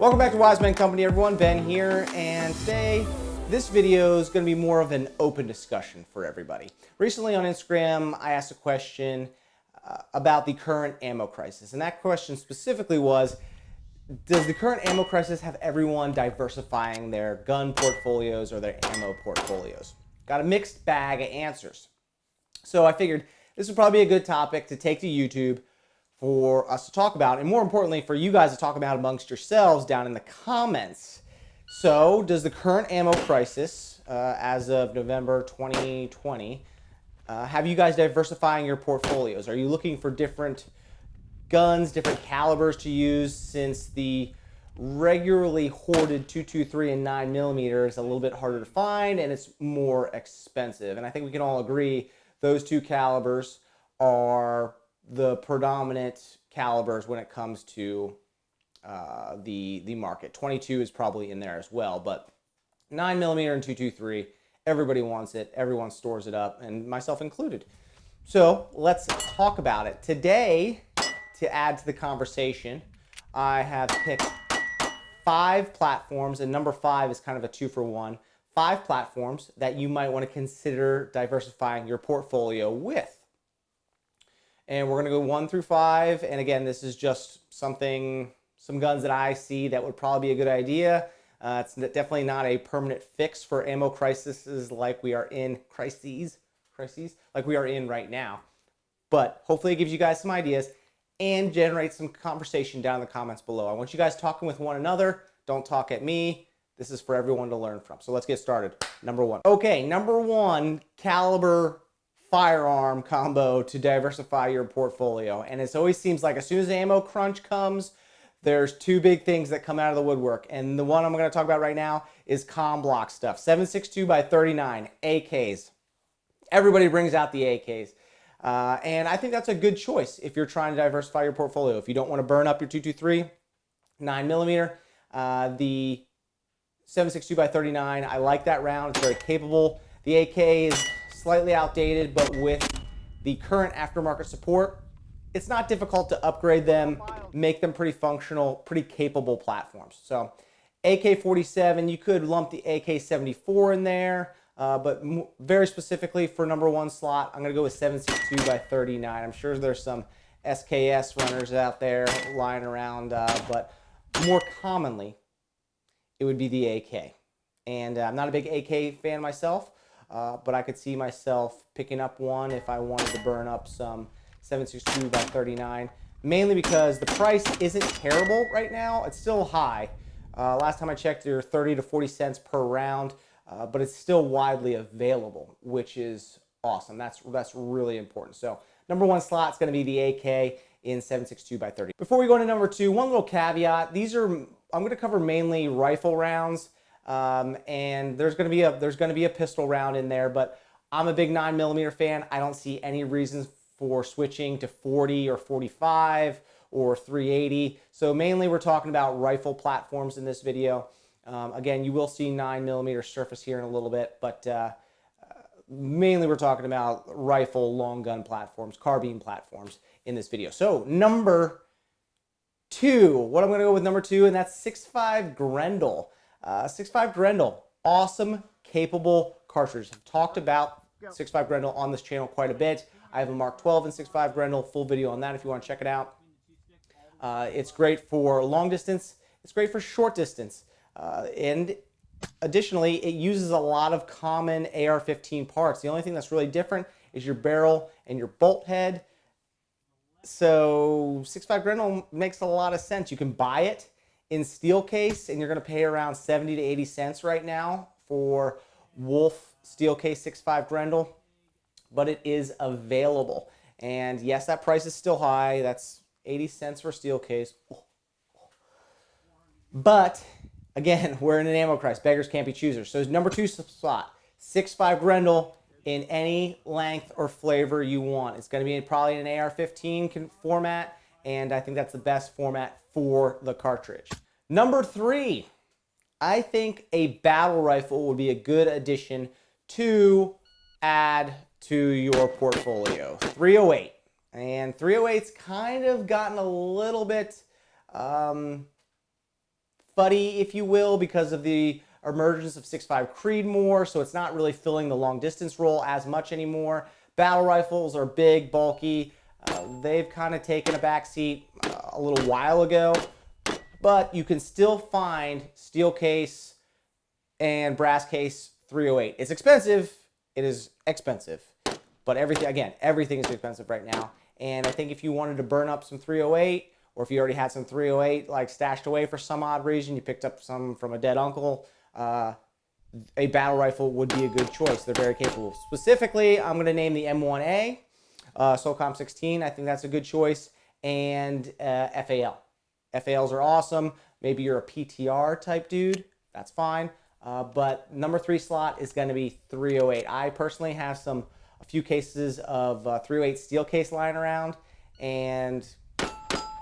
Welcome back to Wise Men Company, everyone. Ben here, and today this video is going to be more of an open discussion for everybody. Recently on Instagram, I asked a question about the current ammo crisis, and that question specifically was, does the current ammo crisis have everyone diversifying their gun portfolios or their ammo portfolios? Got a mixed bag of answers. So I figured this would probably be a good topic to take to YouTube for us to talk about, and more importantly, for you guys to talk about amongst yourselves down in the comments. So, does the current ammo crisis, as of November 2020, have you guys diversifying your portfolios? Are you looking for different guns, different calibers to use, since the regularly hoarded 223 and 9mm is a little bit harder to find and it's more expensive? And I think we can all agree those two calibers are the predominant calibers when it comes to the market. 22 is probably in there as well, but 9mm and 223, everybody wants it, everyone stores it up, and myself included. So let's talk about it. Today, to add to the conversation, I have picked 5 platforms, and number 5 is kind of a 2-for-1. 5 platforms that you might want to consider diversifying your portfolio with. And we're going to go 1 through 5. And again, this is just some guns that I see that would probably be a good idea. It's definitely not a permanent fix for ammo crises like we are in, crises like we are in right now. But hopefully it gives you guys some ideas and generates some conversation down in the comments below. I want you guys talking with one another. Don't talk at me. This is for everyone to learn from. So let's get started. Number 1. Okay, number 1, caliber firearm combo to diversify your portfolio. And it always seems like as soon as ammo crunch comes, there's 2 big things that come out of the woodwork. And the one I'm going to talk about right now is comm block stuff. 7.62 by 39 AKs. Everybody brings out the AKs. And I think that's a good choice if you're trying to diversify your portfolio. If you don't want to burn up your 223, 9mm, the 7.62 by 39, I like that round. It's very capable. The AK is slightly outdated, but with the current aftermarket support, it's not difficult to upgrade them, make them pretty functional, pretty capable platforms. So AK-47, you could lump the AK-74 in there, but very specifically for number 1 slot, I'm going to go with 7.62 by 39. I'm sure there's some SKS runners out there lying around, but more commonly, it would be the AK. And I'm not a big AK fan myself, but I could see myself picking up one if I wanted to burn up some 7.62 by 39, mainly because the price isn't terrible right now. It's still high. Last time I checked, they're 30 to 40 cents per round, but it's still widely available, which is awesome. That's really important. So number 1 slot is going to be the AK in 7.62 by 30. Before we go into number 2, one little caveat. I'm going to cover mainly rifle rounds. And there's going to be a pistol round in there, but I'm a big 9mm fan. I don't see any reasons for switching to 40 or 45 or 380. So mainly we're talking about rifle platforms in this video. Again, you will see 9mm surface here in a little bit, but mainly we're talking about rifle long gun platforms, carbine platforms in this video. So number 2, what I'm going to go with number 2, and that's 6.5 Grendel. 6.5 Grendel, awesome, capable cartridge. I've talked about 6.5 Grendel on this channel quite a bit. I have a Mark 12 and 6.5 Grendel, full video on that if you want to check it out. It's great for long distance. It's great for short distance. And additionally, it uses a lot of common AR-15 parts. The only thing that's really different is your barrel and your bolt head. So 6.5 Grendel makes a lot of sense. You can buy it in steel case, and you're going to pay around 70 to 80 cents right now for Wolf steel case 6.5 Grendel, but it is available. And yes, that price is still high. That's 80 cents for steel case. But again, we're in an ammo crisis. Beggars can't be choosers. So number 2 slot, 6.5 Grendel in any length or flavor you want. It's going to be probably an AR-15 format, and I think that's the best format for the cartridge. Number 3, I think a battle rifle would be a good addition to add to your portfolio. 308. And 308's kind of gotten a little bit fuzzy buddy, if you will, because of the emergence of 6.5 Creedmoor, so it's not really filling the long distance role as much anymore. Battle rifles are big, bulky. They've kind of taken a backseat a little while ago, but you can still find steel case and brass case 308. It's expensive. It is expensive, but everything is expensive right now. And I think if you wanted to burn up some 308, or if you already had some 308 like stashed away for some odd reason, you picked up some from a dead uncle, a battle rifle would be a good choice. They're very capable. Specifically, I'm going to name the M1A, SOCOM 16. I think that's a good choice. And FAL. FALs are awesome. Maybe you're a PTR type dude. That's fine. But number 3 slot is going to be 308. I personally have a few cases of 308 steel case lying around, and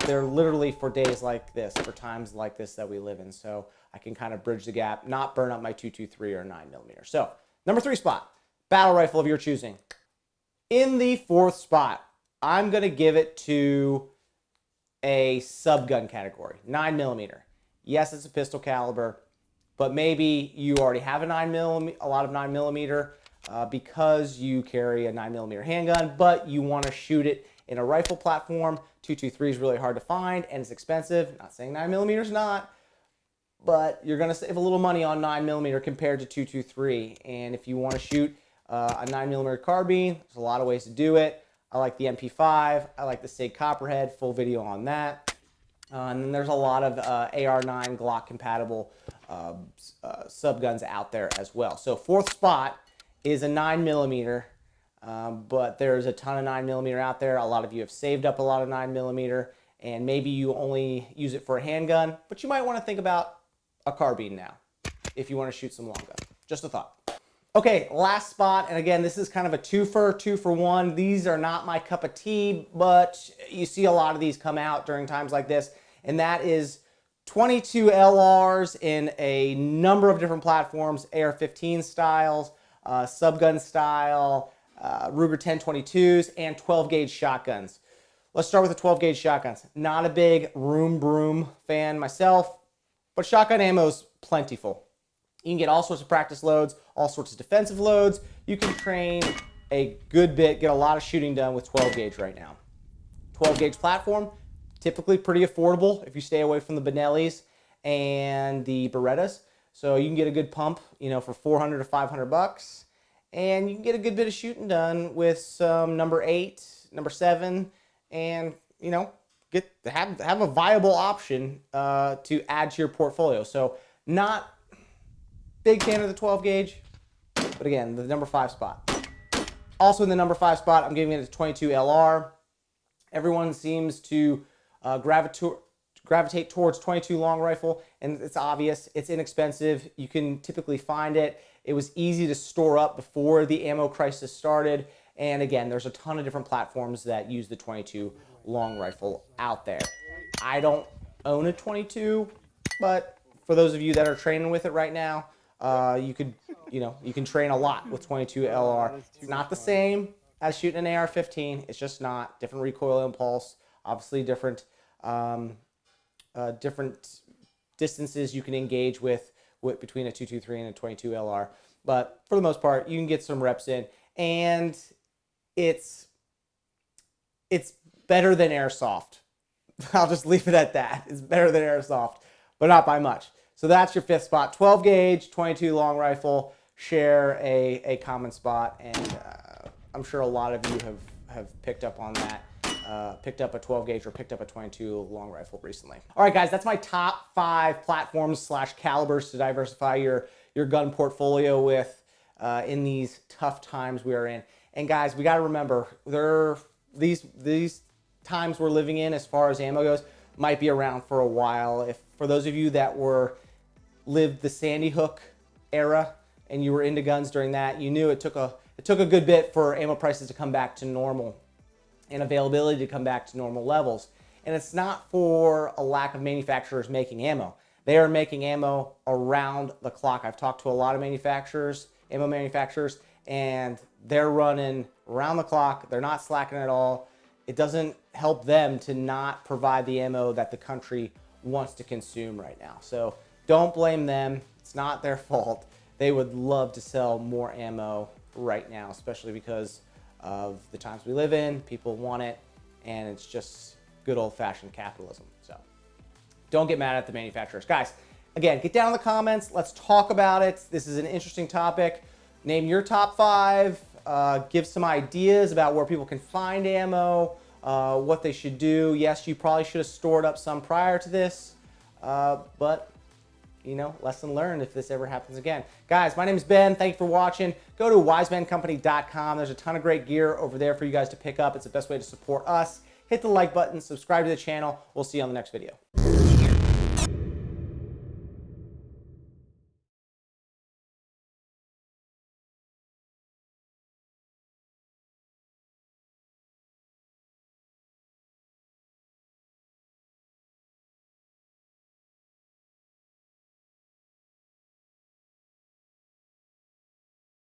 they're literally for days like this, for times like this that we live in. So I can kind of bridge the gap, not burn up my 223 or 9mm. So number 3 spot, battle rifle of your choosing. In the 4th spot, I'm going to give it to a subgun category, 9mm. Yes, it's a pistol caliber, but maybe you already have a lot of 9mm because you carry a 9mm handgun, but you want to shoot it in a rifle platform. 223 is really hard to find and it's expensive. Not saying 9mm is not, but you're going to save a little money on 9mm compared to 223. And if you want to shoot a 9mm carbine, there's a lot of ways to do it. I like the MP5. I like the SIG Copperhead. Full video on that. And then there's a lot of AR9 Glock compatible subguns out there as well. So 4th spot is a 9mm, but there's a ton of 9mm out there. A lot of you have saved up a lot of 9mm, and maybe you only use it for a handgun, but you might want to think about a carbine now if you want to shoot some long gun. Just a thought. Okay, last spot, and again, this is kind of a two for one. These are not my cup of tea, but you see a lot of these come out during times like this, and that is 22 LRs in a number of different platforms, AR-15 styles, subgun style, Ruger 1022s, and 12-gauge shotguns. Let's start with the 12-gauge shotguns. Not a big broom fan myself, but shotgun ammo is plentiful. You can get all sorts of practice loads, all sorts of defensive loads. You can train a good bit, get a lot of shooting done with 12-gauge right now. 12-gauge platform, typically pretty affordable if you stay away from the Benellis and the Berettas. So you can get a good pump, for 400 to 500 bucks, and you can get a good bit of shooting done with some number 8, number 7, and have a viable option to add to your portfolio. So not big fan of the 12-gauge, but again, the number 5 spot. Also in the number 5 spot, I'm giving it a 22 LR. Everyone seems to gravitate towards 22 long rifle, and it's obvious. It's inexpensive. You can typically find it. It was easy to store up before the ammo crisis started. And again, there's a ton of different platforms that use the 22 long rifle out there. I don't own a 22, but for those of you that are training with it right now, you can train a lot with 22 LR. It's not the same as shooting an AR-15. It's just not. Different recoil impulse, obviously different distances you can engage with between a 223 and a 22 LR. But for the most part, you can get some reps in, and it's better than airsoft. I'll just leave it at that. It's better than airsoft, but not by much. So that's your 5th spot. 12 gauge, 22 long rifle share a common spot, and I'm sure a lot of you have picked up on that. Picked up a 12 gauge or picked up a 22 long rifle recently. All right, guys, that's my top 5 platforms / calibers to diversify your gun portfolio with in these tough times we are in. And guys, we got to remember, these times we're living in as far as ammo goes might be around for a while. For those of you that lived the Sandy Hook era and you were into guns during that, you knew it took a good bit for ammo prices to come back to normal and availability to come back to normal levels. And it's not for a lack of manufacturers making ammo. They are making ammo around the clock. I've talked to a lot of ammo manufacturers, and they're running around the clock. They're not slacking at all. It doesn't help them to not provide the ammo that the country wants to consume right now. So Don't blame them. It's not their fault. They would love to sell more ammo right now, especially because of the times we live in. People want it, and it's just good old-fashioned capitalism. So don't get mad at the manufacturers. Guys, again, get down in the comments. Let's talk about it. This is an interesting topic. Name your top 5. Give some ideas about where people can find ammo, what they should do. Yes, you probably should have stored up some prior to this, but you know, lesson learned if this ever happens again. Guys, my name is Ben. Thank you for watching. Go to wisemancompany.com. There's a ton of great gear over there for you guys to pick up. It's the best way to support us. Hit the like button, subscribe to the channel. We'll see you on the next video.